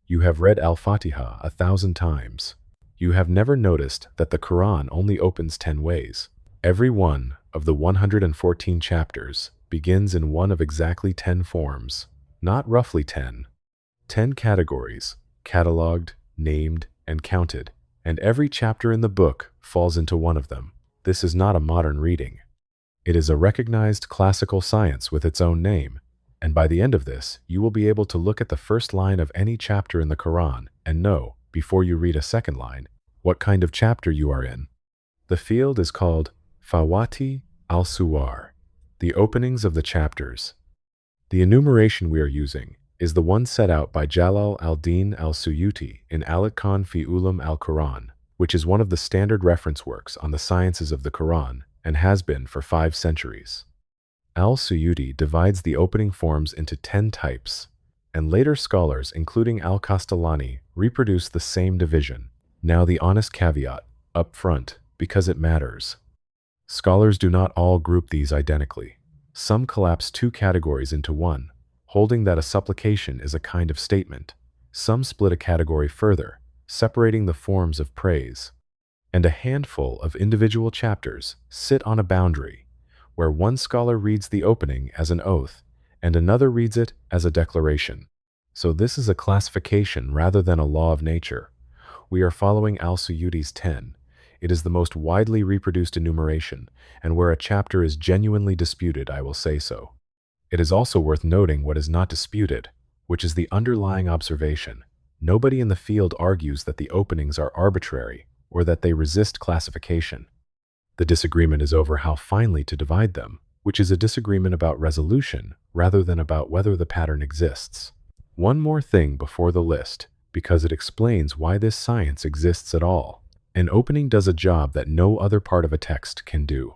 You have read Al-Fatiha 1,000 times. You have never noticed that the Quran only opens 10 ways. Every one of the 114 chapters begins in one of exactly 10 forms, not roughly 10. 10 categories, cataloged, named, and counted, and every chapter in the book falls into one of them. This is not a modern reading. It is a recognized classical science with its own name, and by the end of this, you will be able to look at the first line of any chapter in the Quran and know, before you read a second line, what kind of chapter you are in. The field is called Fawatih al-Suwar, the openings of the chapters. The enumeration we are using is the one set out by Jalal al-Din al-Suyuti in Itqan fi Ulum al Quran, which is one of the standard reference works on the sciences of the Quran and has been for 5 centuries. Al-Suyuti divides the opening forms into 10 types, and later scholars, including al-Castellani, reproduce the same division. Now the honest caveat, up front, because it matters. Scholars do not all group these identically. Some collapse 2 categories into one, holding that a supplication is a kind of statement. Some split a category further, separating the forms of praise. And a handful of individual chapters sit on a boundary, where one scholar reads the opening as an oath, and another reads it as a declaration. So this is a classification rather than a law of nature. We are following al-Suyuti's 10. It is the most widely reproduced enumeration, and where a chapter is genuinely disputed, I will say so. It is also worth noting what is not disputed, which is the underlying observation. Nobody in the field argues that the openings are arbitrary or that they resist classification. The disagreement is over how finely to divide them, which is a disagreement about resolution rather than about whether the pattern exists. One more thing before the list, because it explains why this science exists at all. An opening does a job that no other part of a text can do.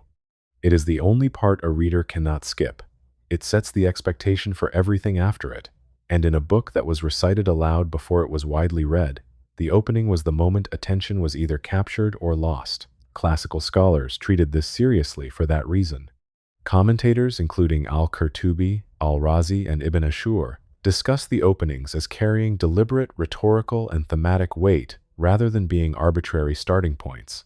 It is the only part a reader cannot skip. It sets the expectation for everything after it, and in a book that was recited aloud before it was widely read, the opening was the moment attention was either captured or lost. Classical scholars treated this seriously for that reason. Commentators, including al-Qurtubi, al-Razi, and Ibn Ashur, discuss the openings as carrying deliberate rhetorical and thematic weight rather than being arbitrary starting points.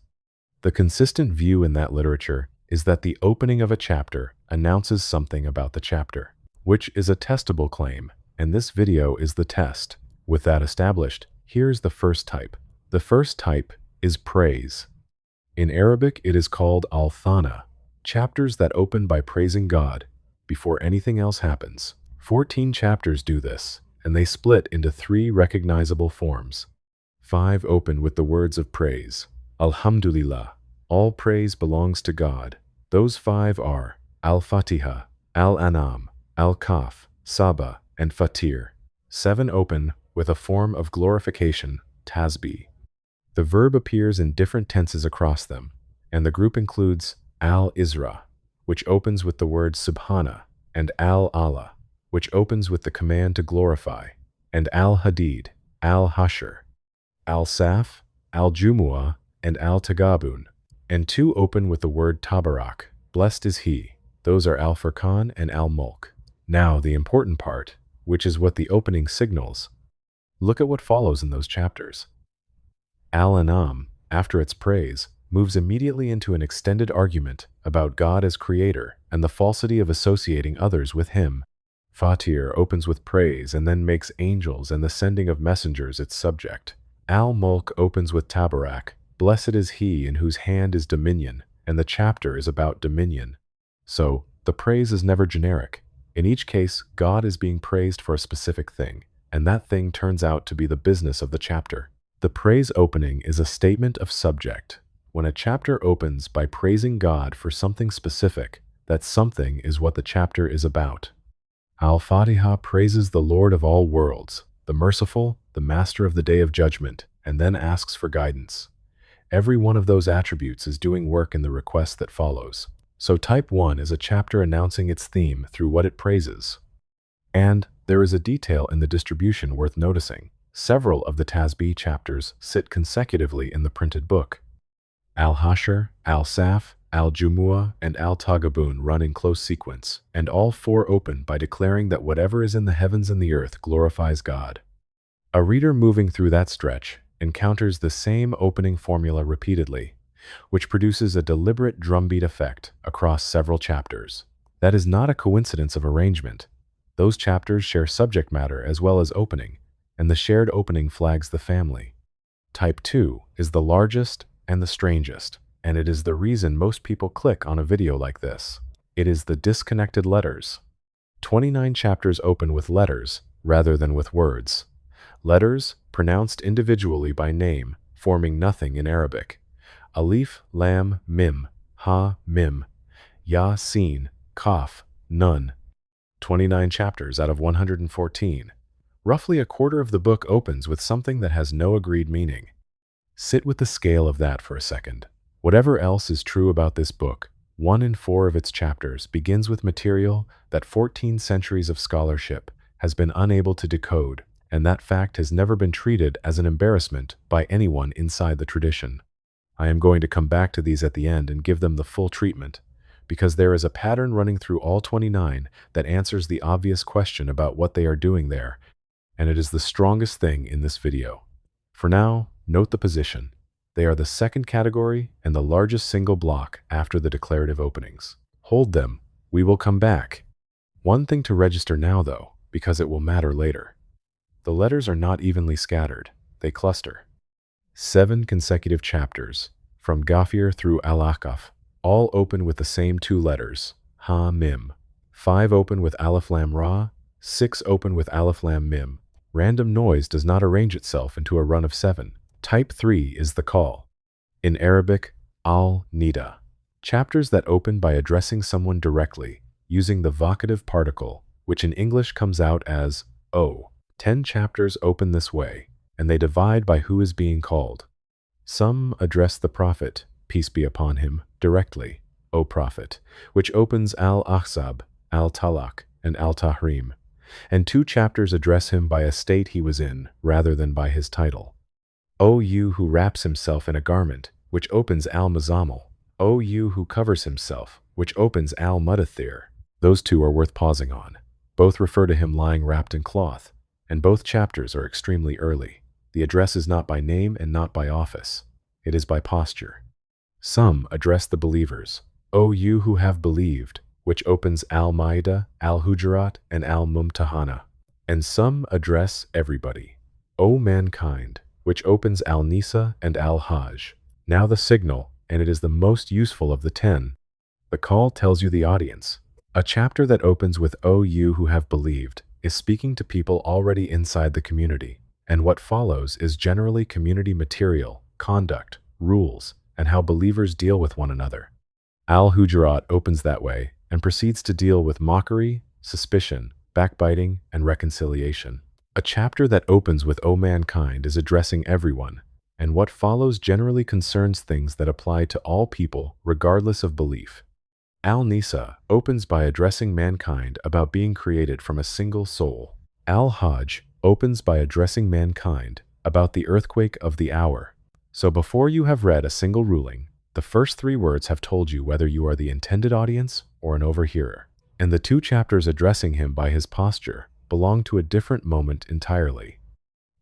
The consistent view in that literature is that the opening of a chapter announces something about the chapter, which is a testable claim, and this video is the test. With that established, here's the first type. The first type is praise. In Arabic, it is called al-Thana, chapters that open by praising God before anything else happens. 14 chapters do this, and they split into 3 recognizable forms. 5 open with the words of praise. Alhamdulillah, all praise belongs to God. Those 5 are Al-Fatiha, Al-An'am, Al-Kaf, Saba, and Fatir. 7 open with a form of glorification, Tasbih. The verb appears in different tenses across them, and the group includes Al-Isra, which opens with the word Subhana, and Al-Allah, which opens with the command to glorify, and Al-Hadid, Al-Hashur, Al-Saf, Al-Jumu'ah, and Al-Tagabun, and 2 open with the word Tabarak, blessed is he. Those are Al-Furqan and Al-Mulk. Now the important part, which is what the opening signals. Look at what follows in those chapters. Al-An'am, after its praise, moves immediately into an extended argument about God as creator and the falsity of associating others with him. Fatir opens with praise and then makes angels and the sending of messengers its subject. Al-Mulk opens with Tabarak, blessed is he in whose hand is dominion, and the chapter is about dominion. So, the praise is never generic. In each case, God is being praised for a specific thing, and that thing turns out to be the business of the chapter. The praise opening is a statement of subject. When a chapter opens by praising God for something specific, that something is what the chapter is about. Al-Fatiha praises the Lord of all worlds, the merciful, the master of the day of judgment, and then asks for guidance. Every one of those attributes is doing work in the request that follows. So type 1 is a chapter announcing its theme through what it praises. And there is a detail in the distribution worth noticing. Several of the Tasbih chapters sit consecutively in the printed book. Al-Hashur, Al-Saf, Al-Jumu'ah, and Al-Tagabun run in close sequence, and all 4 open by declaring that whatever is in the heavens and the earth glorifies God. A reader moving through that stretch encounters the same opening formula repeatedly, which produces a deliberate drumbeat effect across several chapters. That is not a coincidence of arrangement. Those chapters share subject matter as well as opening, and the shared opening flags the family. Type 2 is the largest and the strangest, and it is the reason most people click on a video like this. It is the disconnected letters. 29 chapters open with letters rather than with words. Letters pronounced individually by name, forming nothing in Arabic. Alif, Lam, Mim, Ha, Mim, Ya, Sin, Kaf, Nun. 29 chapters out of 114. Roughly a quarter of the book opens with something that has no agreed meaning. Sit with the scale of that for a second. Whatever else is true about this book, 1 in 4 of its chapters begins with material that 14 centuries of scholarship has been unable to decode, and that fact has never been treated as an embarrassment by anyone inside the tradition. I am going to come back to these at the end and give them the full treatment, because there is a pattern running through all 29 that answers the obvious question about what they are doing there, and it is the strongest thing in this video. For now, note the position. They are the second category and the largest single block after the declarative openings. Hold them. We will come back. One thing to register now, though, because it will matter later. The letters are not evenly scattered. They cluster. 7 consecutive chapters, from Ghafir through Al-Ahqaf, all open with the same 2 letters, Ha, Mim. 5 open with Alif Lam Ra, 6 open with Alif Lam Mim. Random noise does not arrange itself into a run of 7. Type 3 is the call. In Arabic, al-nida. Chapters that open by addressing someone directly, using the vocative particle, which in English comes out as O. 10 chapters open this way, and they divide by who is being called. Some address the Prophet, peace be upon him, directly, O Prophet, which opens al-Ahzab, al-Talaq, and al-Tahrim, and 2 chapters address him by a state he was in, rather than by his title. O you who wraps himself in a garment, which opens al-Muzammil. O you who covers himself, which opens al-Mudaththir. Those 2 are worth pausing on. Both refer to him lying wrapped in cloth, and both chapters are extremely early. The address is not by name and not by office. It is by posture. Some address the believers. O you who have believed, which opens al-Ma'idah, al-Hujurat, and al-Mumtahana. And some address everybody. O mankind, which opens al-Nisa and al-Hajj. Now the signal, and it is the most useful of the 10. The call tells you the audience. A chapter that opens with O you who have believed is speaking to people already inside the community, and what follows is generally community material, conduct, rules, and how believers deal with one another. Al-Hujurat opens that way and proceeds to deal with mockery, suspicion, backbiting, and reconciliation. A chapter that opens with O mankind is addressing everyone, and what follows generally concerns things that apply to all people regardless of belief. Al-Nisa opens by addressing mankind about being created from a single soul. Al-Hajj opens by addressing mankind about the earthquake of the hour. So before you have read a single ruling, the first 3 words have told you whether you are the intended audience or an overhearer. And the 2 chapters addressing him by his posture belong to a different moment entirely.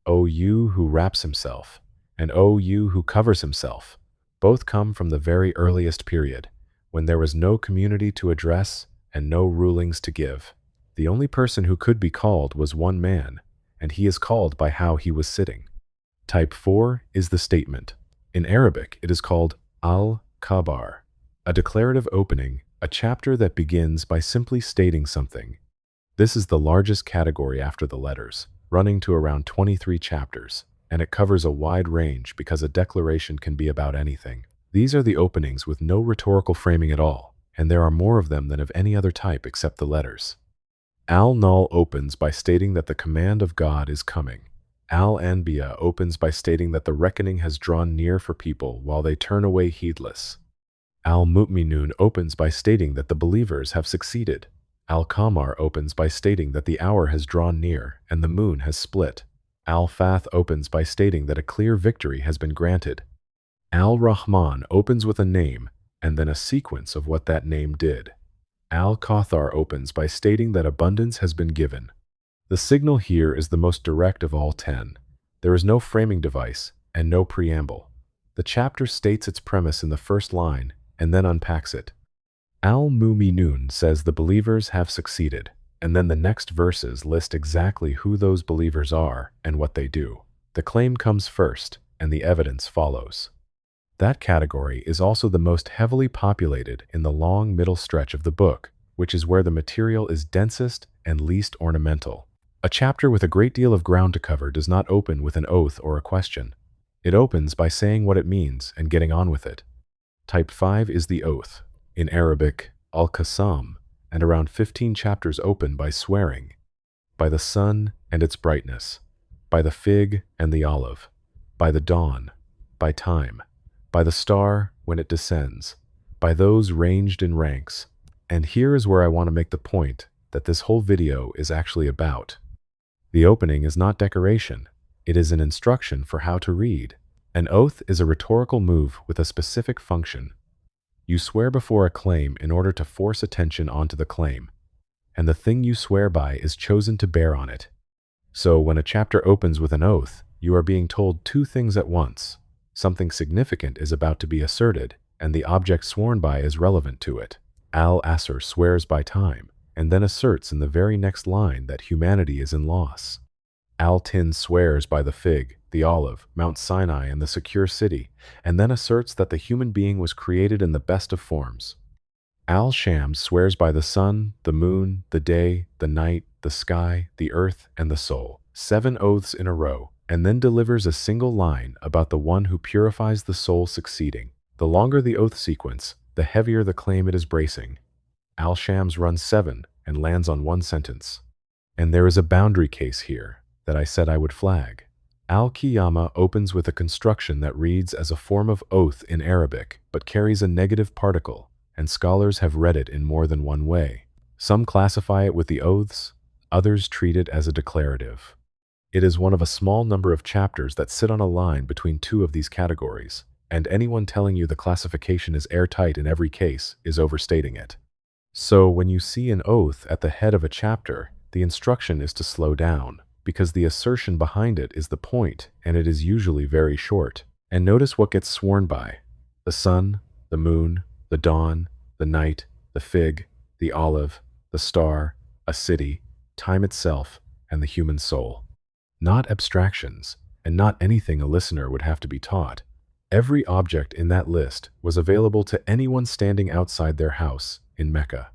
O you who wraps himself, and O you who covers himself, both come from the very earliest period, when there was no community to address and no rulings to give. The only person who could be called was one man, and he is called by how he was sitting. Type 4 is the statement. In Arabic, it is called al-Khabar, a declarative opening, a chapter that begins by simply stating something. This is the largest category after the letters, running to around 23 chapters, and it covers a wide range because a declaration can be about anything. These are the openings with no rhetorical framing at all, and there are more of them than of any other type except the letters. Al-Null opens by stating that the command of God is coming. Al-Anbiya opens by stating that the reckoning has drawn near for people while they turn away heedless. Al-Mu'minun opens by stating that the believers have succeeded. Al-Qamar opens by stating that the hour has drawn near and the moon has split. Al-Fath opens by stating that a clear victory has been granted. Al-Rahman opens with a name and then a sequence of what that name did. Al-Kauthar opens by stating that abundance has been given. The signal here is the most direct of all 10, There is no framing device and no preamble. The chapter states its premise in the first line and then unpacks it. Al-Mu'minun says the believers have succeeded, and then the next verses list exactly who those believers are and what they do. The claim comes first, and the evidence follows. That category is also the most heavily populated in the long middle stretch of the book, which is where the material is densest and least ornamental. A chapter with a great deal of ground to cover does not open with an oath or a question. It opens by saying what it means and getting on with it. Type 5 is the oath, in Arabic, al-Qasam, and around 15 chapters open by swearing, by the sun and its brightness, by the fig and the olive, by the dawn, by time, by the star when it descends, by those ranged in ranks. And here is where I want to make the point that this whole video is actually about. The opening is not decoration, it is an instruction for how to read. An oath is a rhetorical move with a specific function. You swear before a claim in order to force attention onto the claim, and the thing you swear by is chosen to bear on it. So when a chapter opens with an oath, you are being told two things at once. Something significant is about to be asserted, and the object sworn by is relevant to it. Al-Ashur swears by time, and then asserts in the very next line that humanity is in loss. Al-Tin swears by the fig, the olive, Mount Sinai, and the secure city, and then asserts that the human being was created in the best of forms. Al-Shams swears by the sun, the moon, the day, the night, the sky, the earth, and the soul. 7 oaths in a row, and then delivers a single line about the one who purifies the soul succeeding. The longer the oath sequence, the heavier the claim it is bracing. Al-Shams runs 7 and lands on one sentence. And there is a boundary case here that I said I would flag. Al-Qiyamah opens with a construction that reads as a form of oath in Arabic, but carries a negative particle, and scholars have read it in more than one way. Some classify it with the oaths, others treat it as a declarative. It is one of a small number of chapters that sit on a line between two of these categories, and anyone telling you the classification is airtight in every case is overstating it. So when you see an oath at the head of a chapter, the instruction is to slow down, because the assertion behind it is the point, and it is usually very short. And notice what gets sworn by: the sun, the moon, the dawn, the night, the fig, the olive, the star, a city, time itself, and the human soul. Not abstractions, and not anything a listener would have to be taught. Every object in that list was available to anyone standing outside their house in Mecca.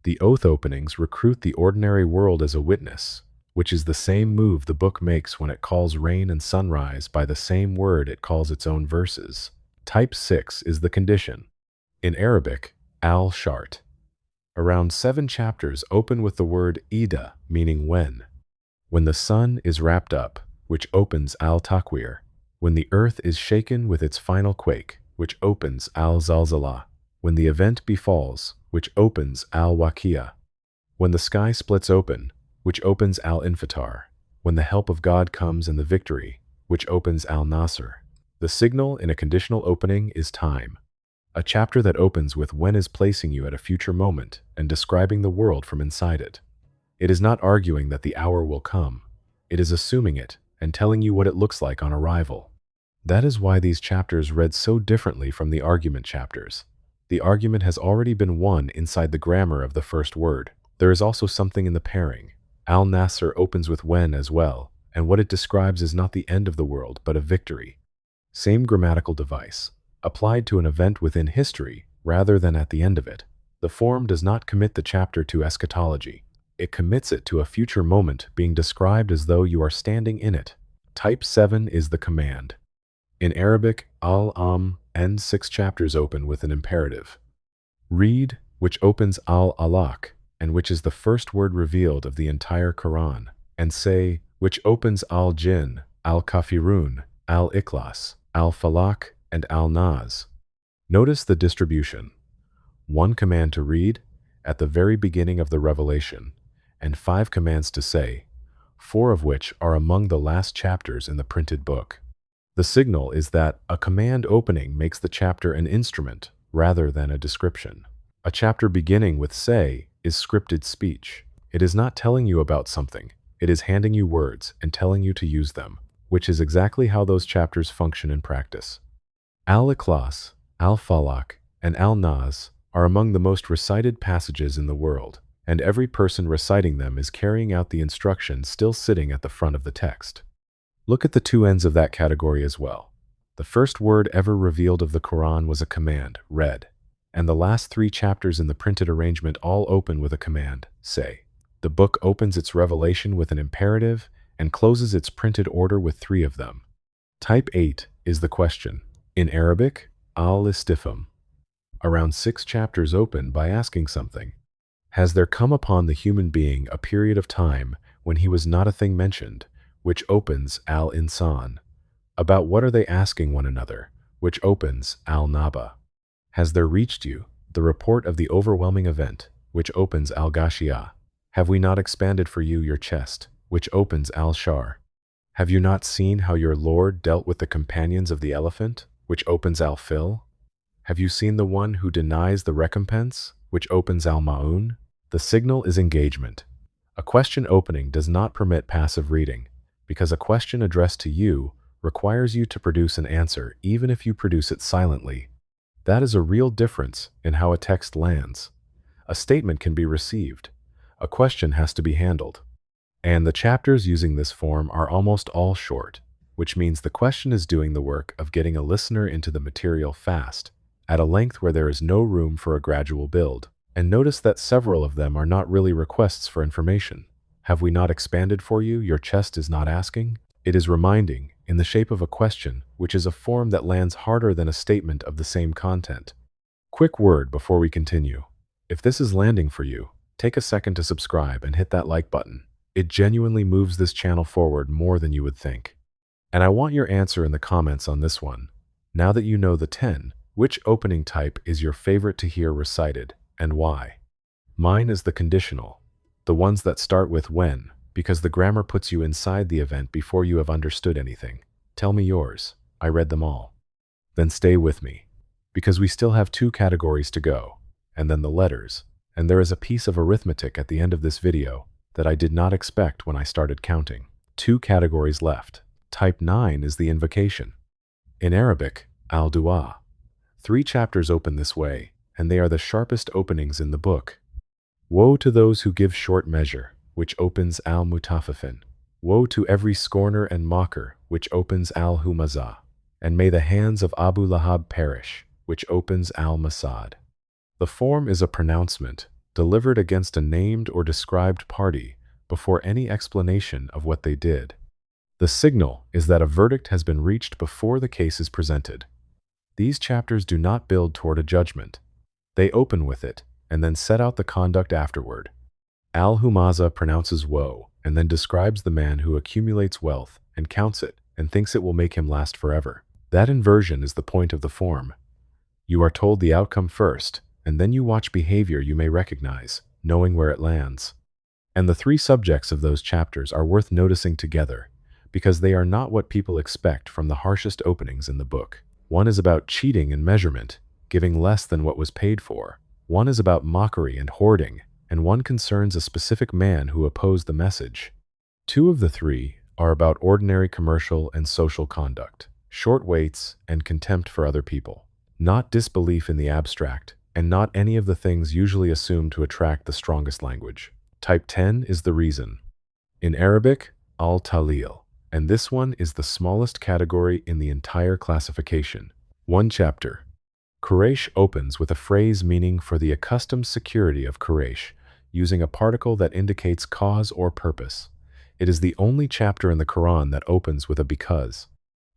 The oath openings recruit the ordinary world as a witness, which is the same move the book makes when it calls rain and sunrise by the same word it calls its own verses. Type 6 is the condition. In Arabic, al-shart. Around 7 chapters open with the word ida, meaning when. When the sun is wrapped up, which opens al-takwir. When the earth is shaken with its final quake, which opens al-zalzalah. When the event befalls, which opens al-waqiyah. When the sky splits open, which opens al-infitar. When the help of God comes in the victory, which opens al-nasr. The signal in a conditional opening is time. A chapter that opens with when is placing you at a future moment and describing the world from inside it. It is not arguing that the hour will come. It is assuming it and telling you what it looks like on arrival. That is why these chapters read so differently from the argument chapters. The argument has already been won inside the grammar of the first word. There is also something in the pairing. Al-Nasr opens with when as well, and what it describes is not the end of the world, but a victory. Same grammatical device, applied to an event within history rather than at the end of it. The form does not commit the chapter to eschatology. It commits it to a future moment being described as though you are standing in it. Type 7 is the command. In Arabic, ends 6 chapters open with an imperative. Read, which opens al-alaq, and which is the first word revealed of the entire Quran, and say, which opens al-jinn, al-kafirun, al-ikhlas, al-falaq, and al-nas. Notice the distribution. 1 command to read, at the very beginning of the revelation, and 5 commands to say, 4 of which are among the last chapters in the printed book. The signal is that a command opening makes the chapter an instrument rather than a description. A chapter beginning with say is scripted speech. It is not telling you about something. It is handing you words and telling you to use them. which is exactly how those chapters function in practice. Al-Ikhlas, Al-Falaq, and Al-Nas are among the most recited passages in the world, and every person reciting them is carrying out the instructions still sitting at the front of the text. Look at the two ends of that category as well. The first word ever revealed of the Quran was a command, read, and the last 3 chapters in the printed arrangement all open with a command, say. The book opens its revelation with an imperative and closes its printed order with 3 of them. Type 8 is the question. In Arabic, al-istifham. Around 6 chapters open by asking something. Has there come upon the human being a period of time when he was not a thing mentioned, which opens al-insan? About what are they asking one another, which opens al-naba? Has there reached you the report of the overwhelming event, which opens al-ghashiyah? Have we not expanded for you your chest, which opens al-shar? Have you not seen how your Lord dealt with the companions of the elephant, which opens al-fil? Have you seen the one who denies the recompense, which opens al-ma'un? The signal is engagement. A question opening does not permit passive reading, because a question addressed to you requires you to produce an answer even if you produce it silently. That is a real difference in how a text lands. A statement can be received. A question has to be handled. And the chapters using this form are almost all short, which means the question is doing the work of getting a listener into the material fast, at a length where there is no room for a gradual build. And notice that several of them are not really requests for information. Have we not expanded for you? Your chest is not asking. It is reminding, in the shape of a question, which is a form that lands harder than a statement of the same content. Quick word before we continue. If this is landing for you, take a second to subscribe and hit that like button. It genuinely moves this channel forward more than you would think. And I want your answer in the comments on this one. Now that you know the 10, which opening type is your favorite to hear recited, and why? Mine is the conditional, the ones that start with when, because the grammar puts you inside the event before you have understood anything. Tell me yours. I read them all. Then stay with me, because we still have 2 categories to go, and then the letters, and there is a piece of arithmetic at the end of this video that I did not expect when I started counting. 2 categories left. Type 9 is the invocation. In Arabic, al-dua. 3 chapters open this way, and they are the sharpest openings in the book. Woe to those who give short measure, which opens al-mutaffifin. Woe to every scorner and mocker, which opens al-humazah. And may the hands of Abu Lahab perish, which opens al-masad. The form is a pronouncement, delivered against a named or described party before any explanation of what they did. The signal is that a verdict has been reached before the case is presented. These chapters do not build toward a judgment. They open with it, and then set out the conduct afterward. Al-Humazah pronounces woe, and then describes the man who accumulates wealth and counts it and thinks it will make him last forever. That inversion is the point of the form. You are told the outcome first, and then you watch behavior you may recognize, knowing where it lands. And the 3 subjects of those chapters are worth noticing together, because they are not what people expect from the harshest openings in the book. One is about cheating and measurement, giving less than what was paid for. One is about mockery and hoarding, and one concerns a specific man who opposed the message. 2 of the 3 are about ordinary commercial and social conduct, short waits, and contempt for other people. Not disbelief in the abstract, and not any of the things usually assumed to attract the strongest language. Type 10 is the reason. In Arabic, al-talil, and this one is the smallest category in the entire classification. 1 chapter. Quraysh opens with a phrase meaning for the accustomed security of Quraysh, using a particle that indicates cause or purpose. It is the only chapter in the Quran that opens with a because.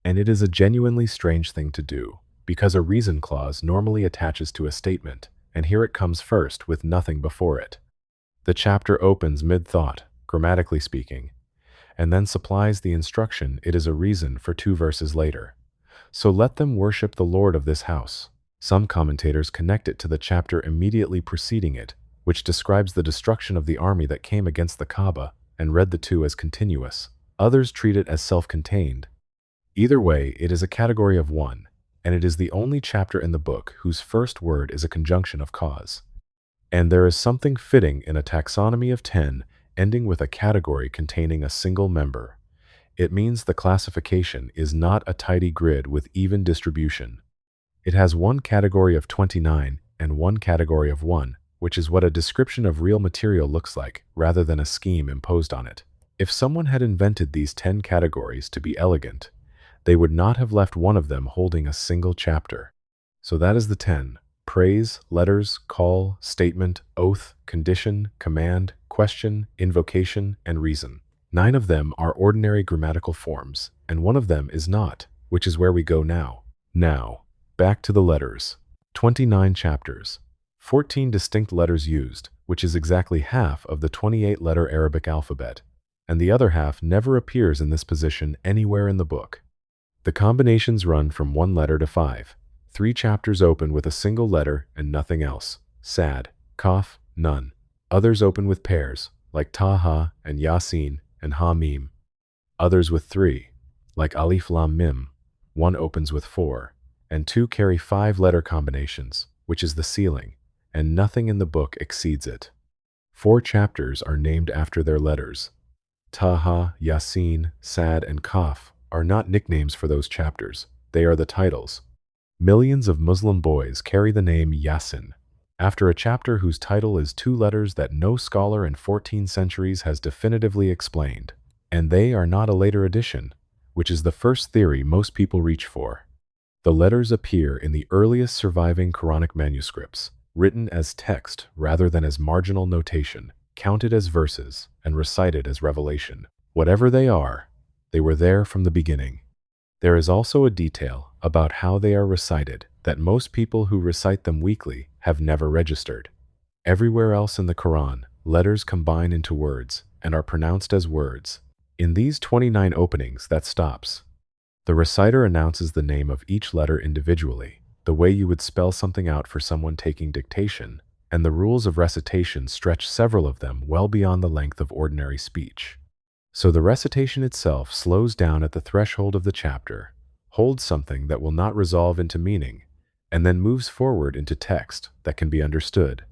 And it is a genuinely strange thing to do, because a reason clause normally attaches to a statement, and here it comes first with nothing before it. The chapter opens mid-thought, grammatically speaking, and then supplies the instruction it is a reason for 2 verses later. So let them worship the Lord of this house. Some commentators connect it to the chapter immediately preceding it, which describes the destruction of the army that came against the Kaaba, and read the 2 as continuous. Others treat it as self-contained. Either way, it is a category of 1, and it is the only chapter in the book whose first word is a conjunction of cause. And there is something fitting in a taxonomy of 10 ending with a category containing a single member. It means the classification is not a tidy grid with even distribution. It has one category of 29 and one category of 1, which is what a description of real material looks like, rather than a scheme imposed on it. If someone had invented these 10 categories to be elegant, they would not have left one of them holding a single chapter. So that is the 10: praise, letters, call, statement, oath, condition, command, question, invocation, and reason. 9 of them are ordinary grammatical forms, and one of them is not, which is where we go now. Now, back to the letters. 29 chapters. 14 distinct letters used, which is exactly half of the 28-letter Arabic alphabet, and the other half never appears in this position anywhere in the book. The combinations run from 1 letter to 5. 3 chapters open with a single letter and nothing else. Sad, Kaf, none. Others open with pairs, like Taha and Yasin and Ha-Mim. Others with 3, like Alif Lam Mim. 1 opens with 4, and 2 carry 5-letter combinations, which is the ceiling, and nothing in the book exceeds it. 4 chapters are named after their letters. Taha, Yasin, Sad, and Kaf are not nicknames for those chapters. They are the titles. Millions of Muslim boys carry the name Yasin, after a chapter whose title is 2 letters that no scholar in 14 centuries has definitively explained. And they are not a later addition, which is the first theory most people reach for. The letters appear in the earliest surviving Quranic manuscripts, written as text rather than as marginal notation, counted as verses, and recited as revelation. Whatever they are, they were there from the beginning. There is also a detail about how they are recited that most people who recite them weekly have never registered. Everywhere else in the Quran, letters combine into words and are pronounced as words. In these 29 openings, that stops. The reciter announces the name of each letter individually, the way you would spell something out for someone taking dictation, and the rules of recitation stretch several of them well beyond the length of ordinary speech. So the recitation itself slows down at the threshold of the chapter, holds something that will not resolve into meaning, and then moves forward into text that can be understood.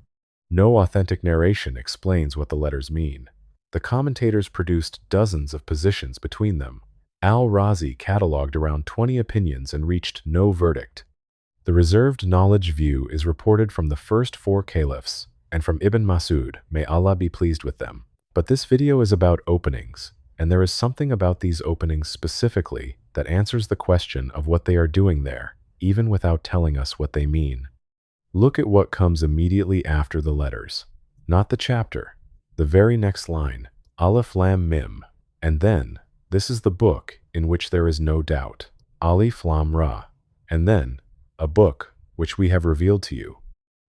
No authentic narration explains what the letters mean. The commentators produced dozens of positions between them. Razi cataloged around 20 opinions and reached no verdict. The reserved knowledge view is reported from the first 4 caliphs and from Ibn Masud, may Allah be pleased with them. But this video is about openings, and there is something about these openings specifically that answers the question of what they are doing there, even without telling us what they mean. Look at what comes immediately after the letters. Not the chapter. The very next line, Alif Lam Mim, and then, this is the book in which there is no doubt, Alif Lam Ra, and then, a book which we have revealed to you,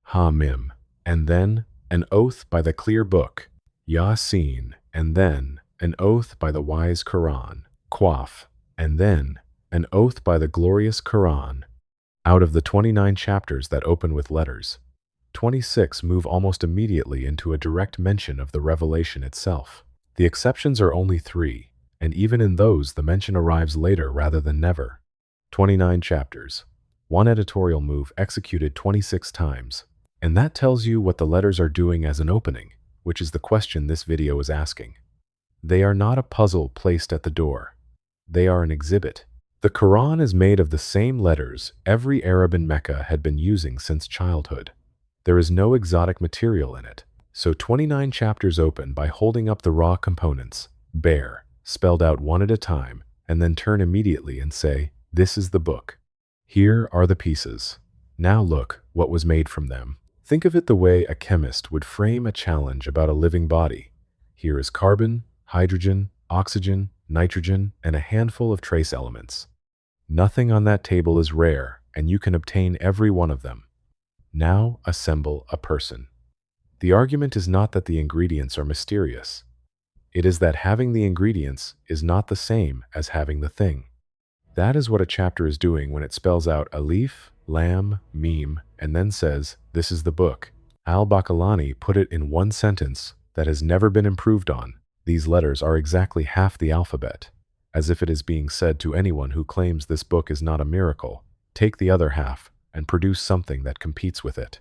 Ha-Mim, and then, an oath by the clear book, Yasin, and then, an oath by the wise Quran, Qaf, and then, an oath by the glorious Quran. Out of the 29 chapters that open with letters, 26 move almost immediately into a direct mention of the revelation itself. The exceptions are only 3, and even in those the mention arrives later rather than never. 29 chapters, 1 editorial move executed 26 times, and that tells you what the letters are doing as an opening, which is the question this video is asking. They are not a puzzle placed at the door. They are an exhibit. The Quran is made of the same letters every Arab in Mecca had been using since childhood. There is no exotic material in it, so 29 chapters open by holding up the raw components, bare, spelled out one at a time, and then turn immediately and say, "This is the book. Here are the pieces. Now look what was made from them." Think of it the way a chemist would frame a challenge about a living body. Here is carbon, hydrogen, oxygen, nitrogen, and a handful of trace elements. Nothing on that table is rare, and you can obtain every one of them. Now assemble a person. The argument is not that the ingredients are mysterious. It is that having the ingredients is not the same as having the thing. That is what a chapter is doing when it spells out Alif, Lam, Mim, and then says, "This is the book." Al-Baqillani put it in one sentence that has never been improved on. These letters are exactly half the alphabet, as if it is being said to anyone who claims this book is not a miracle, take the other half and produce something that competes with it.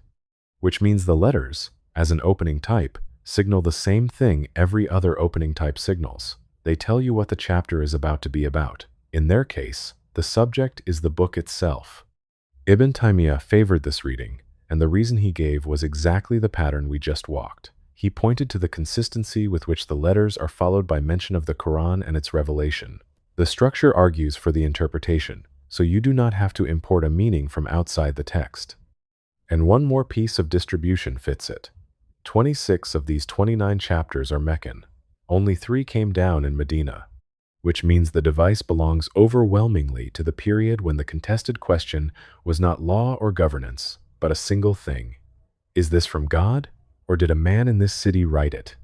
Which means the letters, as an opening type, signal the same thing every other opening type signals. They tell you what the chapter is about to be about. In their case, the subject is the book itself. Ibn Taymiyyah favored this reading, and the reason he gave was exactly the pattern we just walked. He pointed to the consistency with which the letters are followed by mention of the Quran and its revelation. The structure argues for the interpretation, so you do not have to import a meaning from outside the text. And one more piece of distribution fits it. 26 of these 29 chapters are Meccan. Only 3 came down in Medina, which means the device belongs overwhelmingly to the period when the contested question was not law or governance, but a single thing. Is this from God, or did a man in this city write it?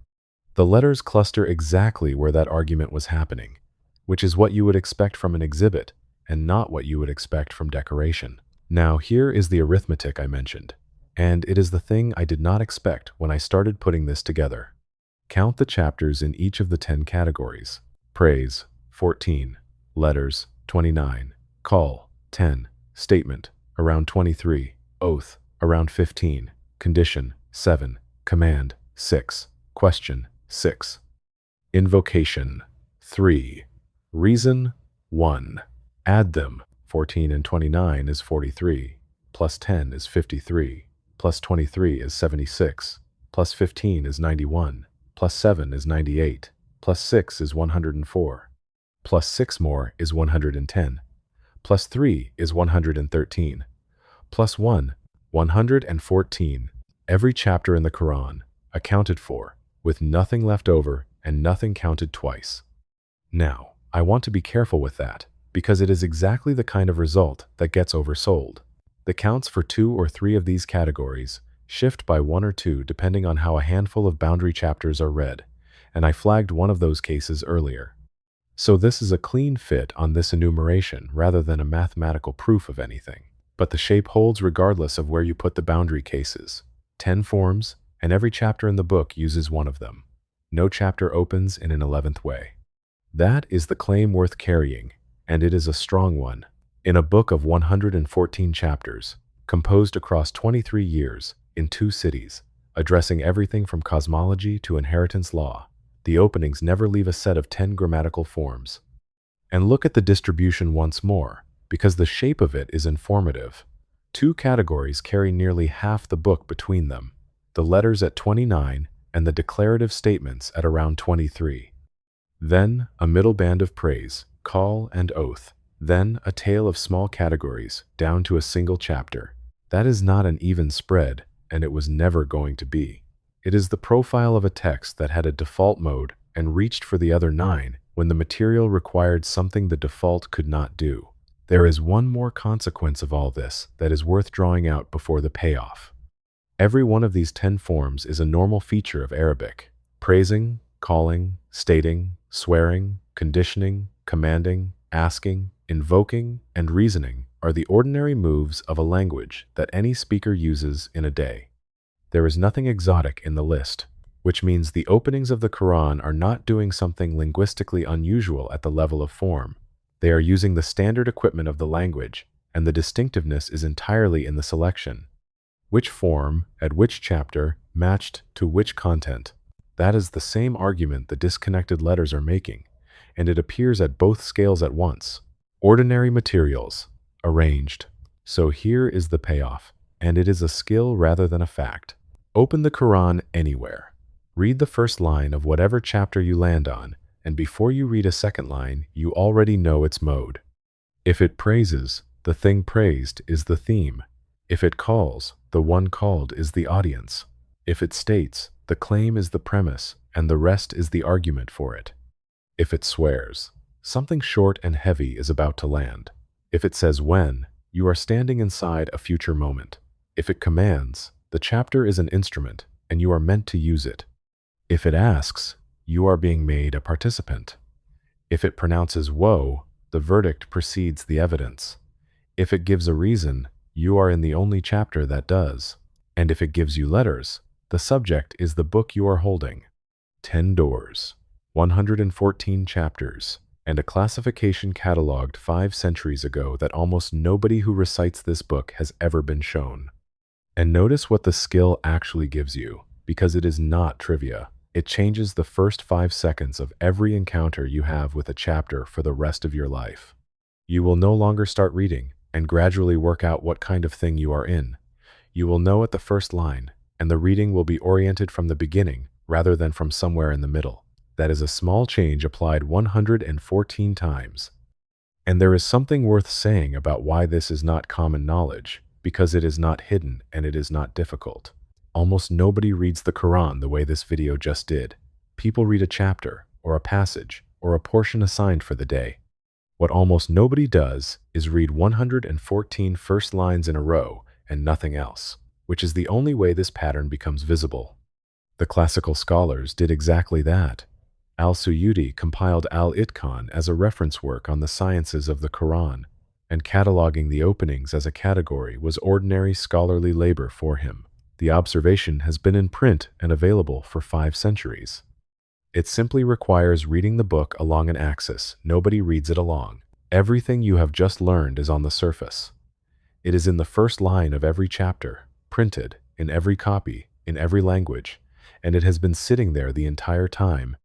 The letters cluster exactly where that argument was happening, which is what you would expect from an exhibit, and not what you would expect from decoration. Now, here is the arithmetic I mentioned, and it is the thing I did not expect when I started putting this together. Count the chapters in each of the 10 categories. Praise, 14. Letters, 29. Call, 10. Statement, around 23. Oath, around 15. Condition, 7. Command, 6. Question, 6. Invocation, 3. Reason, 1. Add them. 14 and 29 is 43. Plus 10 is 53. Plus 23 is 76. Plus 15 is 91. Plus 7 is 98. Plus 6 is 104. Plus 6 more is 110. Plus 3 is 113. Plus 1, 114. Every chapter in the Quran, accounted for, with nothing left over and nothing counted twice. Now, I want to be careful with that, because it is exactly the kind of result that gets oversold. The counts for 2 or 3 of these categories shift by 1 or 2 depending on how a handful of boundary chapters are read, and I flagged one of those cases earlier. So this is a clean fit on this enumeration rather than a mathematical proof of anything. But the shape holds regardless of where you put the boundary cases. 10 forms, and every chapter in the book uses one of them. No chapter opens in an 11th way. That is the claim worth carrying, and it is a strong one. In a book of 114 chapters, composed across 23 years, in 2 cities, addressing everything from cosmology to inheritance law, the openings never leave a set of 10 grammatical forms. And look at the distribution once more, because the shape of it is informative. 2 categories carry nearly half the book between them, the letters at 29 and the declarative statements at around 23. Then a middle band of praise, call, and oath. Then a tail of small categories down to a single chapter. That is not an even spread, and it was never going to be. It is the profile of a text that had a default mode and reached for the other 9 when the material required something the default could not do. There is one more consequence of all this that is worth drawing out before the payoff. Every one of these 10 forms is a normal feature of Arabic. Praising, calling, stating, swearing, conditioning, commanding, asking, invoking, and reasoning are the ordinary moves of a language that any speaker uses in a day. There is nothing exotic in the list, which means the openings of the Quran are not doing something linguistically unusual at the level of form. They are using the standard equipment of the language, and the distinctiveness is entirely in the selection. Which form, at which chapter, matched to which content. That is the same argument the disconnected letters are making, and it appears at both scales at once. Ordinary materials, arranged. So here is the payoff, and it is a skill rather than a fact. Open the Quran anywhere. Read the first line of whatever chapter you land on, and before you read a second line, you already know its mode. If it praises, the thing praised is the theme. If it calls, the one called is the audience. If it states, the claim is the premise, and the rest is the argument for it. If it swears, something short and heavy is about to land. If it says when, you are standing inside a future moment. If it commands, the chapter is an instrument, and you are meant to use it. If it asks, you are being made a participant. If it pronounces woe, the verdict precedes the evidence. If it gives a reason, you are in the only chapter that does. And if it gives you letters, the subject is the book you are holding. 10 doors, 114 chapters, and a classification catalogued 5 centuries ago that almost nobody who recites this book has ever been shown. And notice what the skill actually gives you, because it is not trivia. It changes the first 5 seconds of every encounter you have with a chapter for the rest of your life. You will no longer start reading and gradually work out what kind of thing you are in. You will know at the first line, and the reading will be oriented from the beginning rather than from somewhere in the middle. That is a small change applied 114 times. And there is something worth saying about why this is not common knowledge, because it is not hidden and it is not difficult. Almost nobody reads the Quran the way this video just did. People read a chapter, or a passage, or a portion assigned for the day. What almost nobody does is read 114 first lines in a row and nothing else, which is the only way this pattern becomes visible. The classical scholars did exactly that. Al-Suyuti compiled Al-Itqan as a reference work on the sciences of the Quran, and cataloging the openings as a category was ordinary scholarly labor for him. The observation has been in print and available for 5 centuries. It simply requires reading the book along an axis. Nobody reads it along. Everything you have just learned is on the surface. It is in the first line of every chapter, printed, in every copy, in every language, and it has been sitting there the entire time.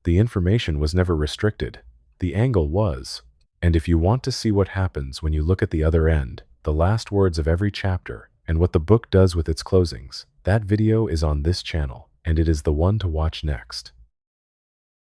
The information was never restricted. The angle was. And if you want to see what happens when you look at the other end, the last words of every chapter, and what the book does with its closings, that video is on this channel, and it is the one to watch next.